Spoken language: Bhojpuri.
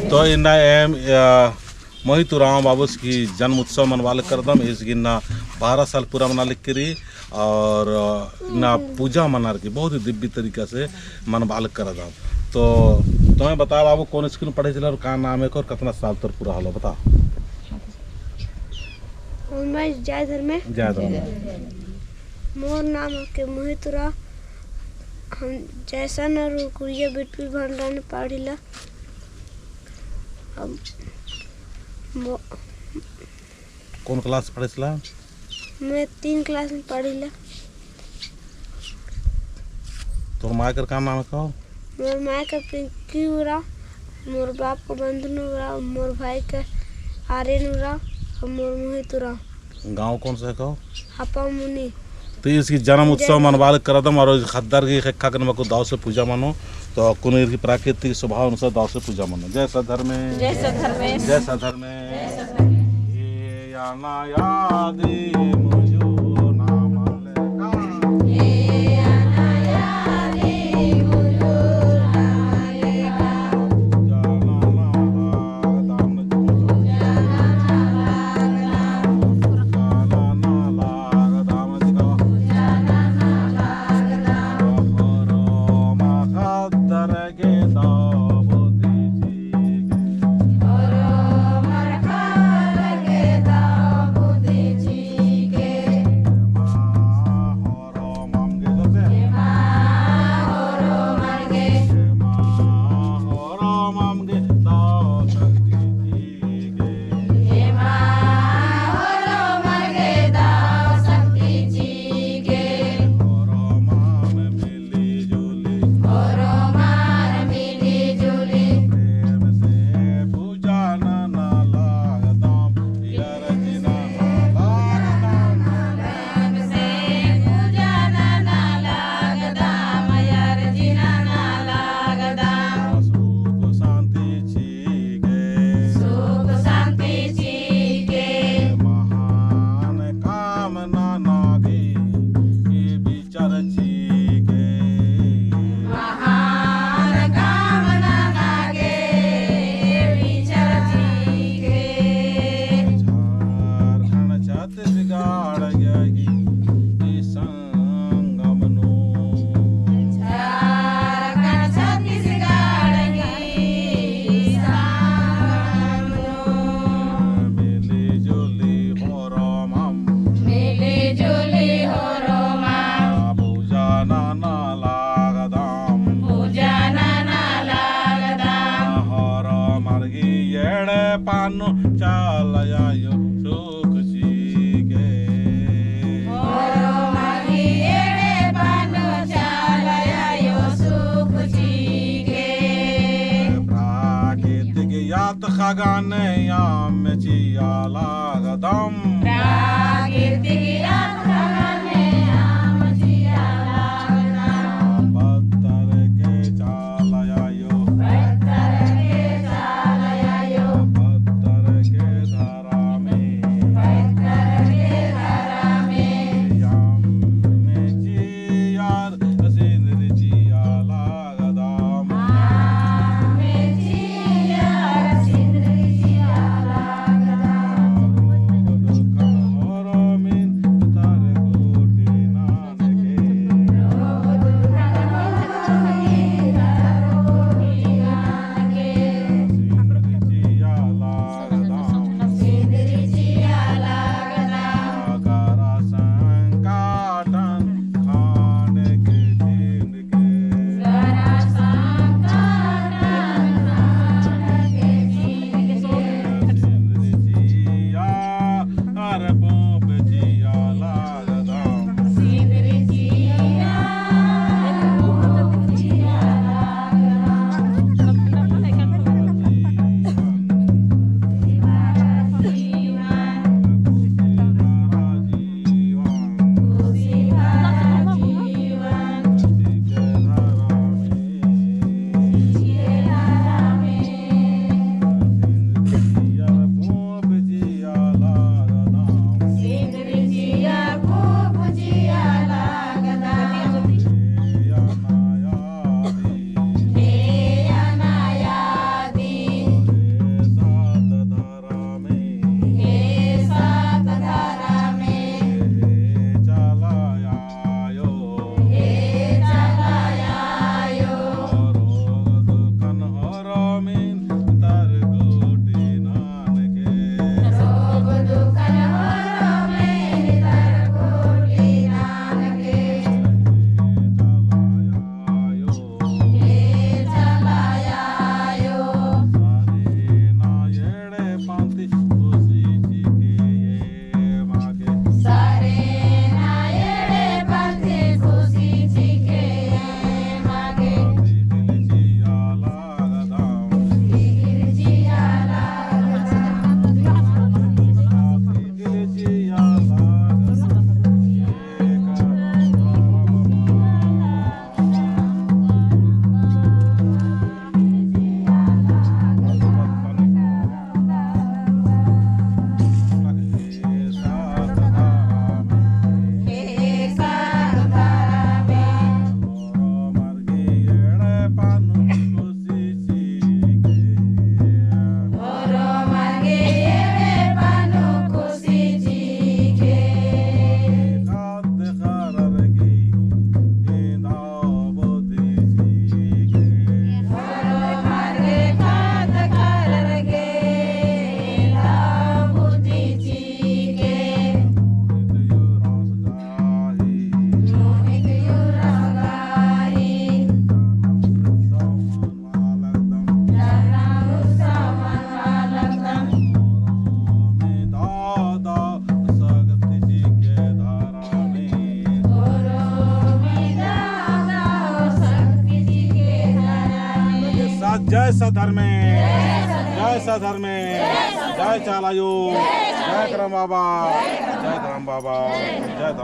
तो इन्ना एम मोहितुराम बाबूस की जन्म उत्सव मनवाल करदम इस गिन्ना 12 साल पूरा मना लिख करी और ना पूजा मनार की बहुत ही दिव्य तरीका से मनवाल करदम। तो तुम्हें बता बाबू कौन स्कूल में पढ़े चला और का नाम है और कितना साल तक पूरा हलो बता। जयधर में मोर नाम के मोहितुराम हम जैसा न रुकुरिया बिटपी भंडार ने पढ़िला। कौन क्लास पढ़े चला? मैं 3 क्लास में पढ़िला। तोर माँ का नाम है कहो? मोर माँ का पिंकी उराव, मोर बाप का बंधनु उराव, मोर भाई का आर्यन उराव और मोर मोहित उराव। गाँव कौन सा है कहो? हपा मुनि। तो इसकी जन्म उत्सव मनवाल करदम और खद्दार की खा कर को दाव से पूजा मानो तो कुन की प्राकृतिक स्वभाव अनुसार दाव से पूजा मानो। जय सधर में जय सधर में जय सधर में ये आना यादी मुझो नाम लेका ये आना यादी मुझो नाम लेका जाना ना दाम पानो चालयायो सुख सीगे ओरो मागी एड़े पानो चालयायो सुख सीगे प्राकृतिक यात खगाने याम चिया लागदम प्राकृतिक यात खगाने याम चिया लागदम पत्थर के चालयायो धर्मे जय सधर्मे जय चालायो जय धर्म बाबा जय धर्म बाबा जय धर्म